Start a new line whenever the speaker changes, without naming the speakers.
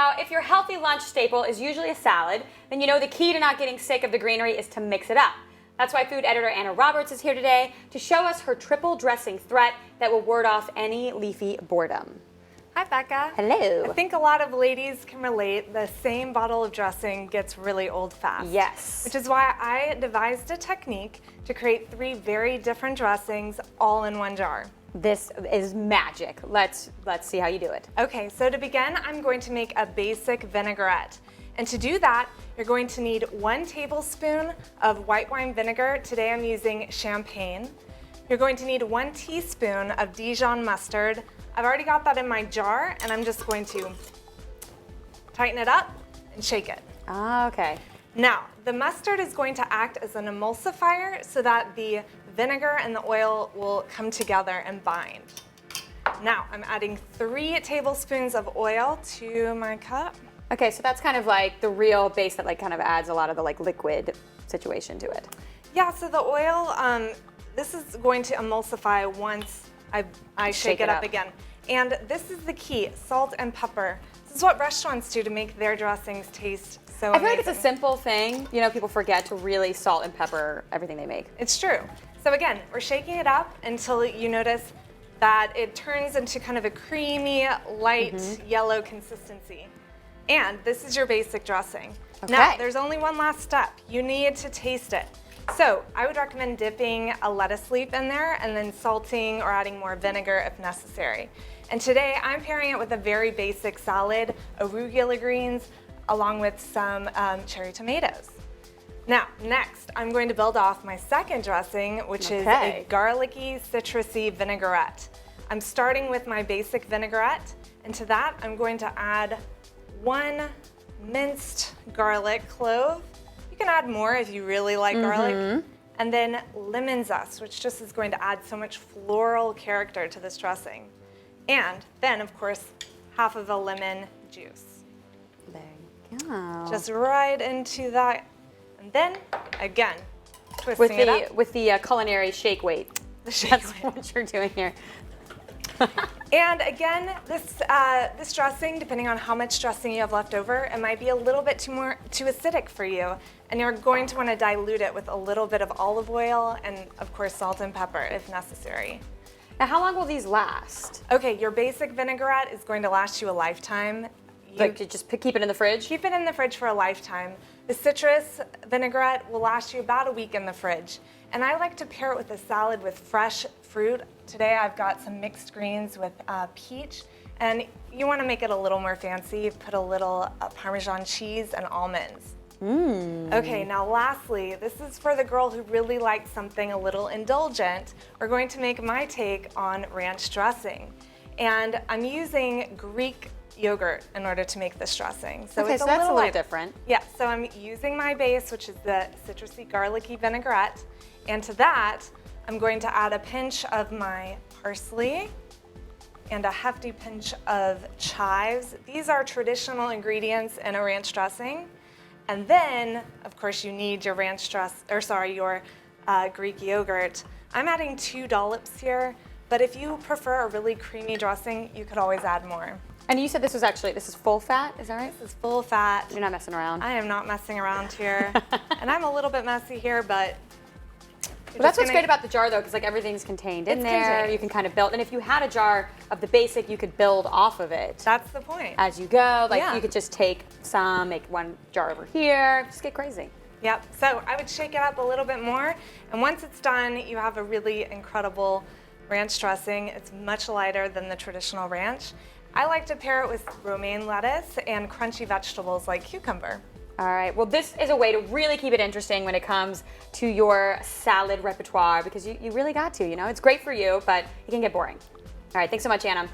Now, if your healthy lunch staple is usually a salad, then you know the key to not getting sick of the greenery is to mix it up. That's why food editor Anna Roberts is here today to show us her triple dressing threat that will ward off any leafy boredom.
Hi, Becca.
Hello.
I think a lot of ladies can relate. The same bottle of dressing gets really old fast.
Yes.
Which is why I devised a technique to create 3 very different dressings all in one jar.
This is magic. Let's see how you do it.
Okay, so to begin, I'm going to make a basic vinaigrette. And to do that, you're going to need 1 tablespoon of white wine vinegar. Today I'm using champagne. You're going to need 1 teaspoon of Dijon mustard. I've already got that in my jar, and I'm just going to tighten it up and shake it.
Ah, okay.
Now, the mustard is going to act as an emulsifier so that the vinegar and the oil will come together and bind. Now, I'm adding 3 tablespoons of oil to my cup.
Okay, so that's kind of like the real base that like kind of adds a lot of the like liquid situation to it.
Yeah, so the oil, this is going to emulsify once I shake it up again. And this is the key, salt and pepper. This is what restaurants do to make their dressings taste so amazing.
I feel like it's a simple thing. You know, people forget to really salt and pepper everything they make.
It's true. So again, we're shaking it up until you notice that it turns into kind of a creamy, light yellow consistency. And this is your basic dressing.
Okay.
Now, there's only one last step. You need to taste it. So I would recommend dipping a lettuce leaf in there and then salting or adding more vinegar if necessary. And today I'm pairing it with a very basic salad, arugula greens, along with some cherry tomatoes. Now, next, I'm going to build off my second dressing, which is a garlicky, citrusy vinaigrette. I'm starting with my basic vinaigrette, and to that, I'm going to add 1 minced garlic clove. You can add more if you really like garlic. And then lemon zest, which just is going to add so much floral character to this dressing. And then, of course, half of a lemon juice.
There you go.
Just right into that. And then, again, twisting it up.
With the culinary shake weight.
The shake
That's
weight.
what you're doing here.
And again, this dressing, depending on how much dressing you have left over, it might be a little bit too acidic for you. And you're going to want to dilute it with a little bit of olive oil and, of course, salt and pepper if necessary.
Now, how long will these last?
Okay, your basic vinaigrette is going to last you a lifetime.
Like, you just keep it in the fridge?
Keep it in the fridge for a lifetime. The citrus vinaigrette will last you about a week in the fridge. And I like to pair it with a salad with fresh fruit. Today I've got some mixed greens with peach. And you want to make it a little more fancy. Put a little Parmesan cheese and almonds. Okay, now lastly, this is for the girl who really likes something a little indulgent. We're going to make my take on ranch dressing. And I'm using Greek yogurt in order to make this dressing. So
Okay,
it's
so that's a little
light.
different.
Yeah, so I'm using my base, which is the citrusy garlicky vinaigrette. And to that, I'm going to add a pinch of my parsley and a hefty pinch of chives. These are traditional ingredients in a ranch dressing. And then, of course, you need your your Greek yogurt. I'm adding 2 dollops here, but if you prefer a really creamy dressing, you could always add more.
And you said this is full fat, is that right?
This is full fat.
You're not messing around.
I am not messing around here. And I'm a little bit messy here, but
Well, that's what's great about the jar, though, because like everything's contained in there.
Contained.
You can kind of build, and if you had a jar of the basic, you could build off of it
That's the point.
as you go. Like
Yeah.
you could just take some, make 1 jar over here, just get crazy.
Yep, so I would shake it up a little bit more, and once it's done, you have a really incredible ranch dressing. It's much lighter than the traditional ranch. I like to pair it with romaine lettuce and crunchy vegetables like cucumber.
All right, well, this is a way to really keep it interesting when it comes to your salad repertoire, because you really got to, you know? It's great for you, but it can get boring. All right, thanks so much, Anna.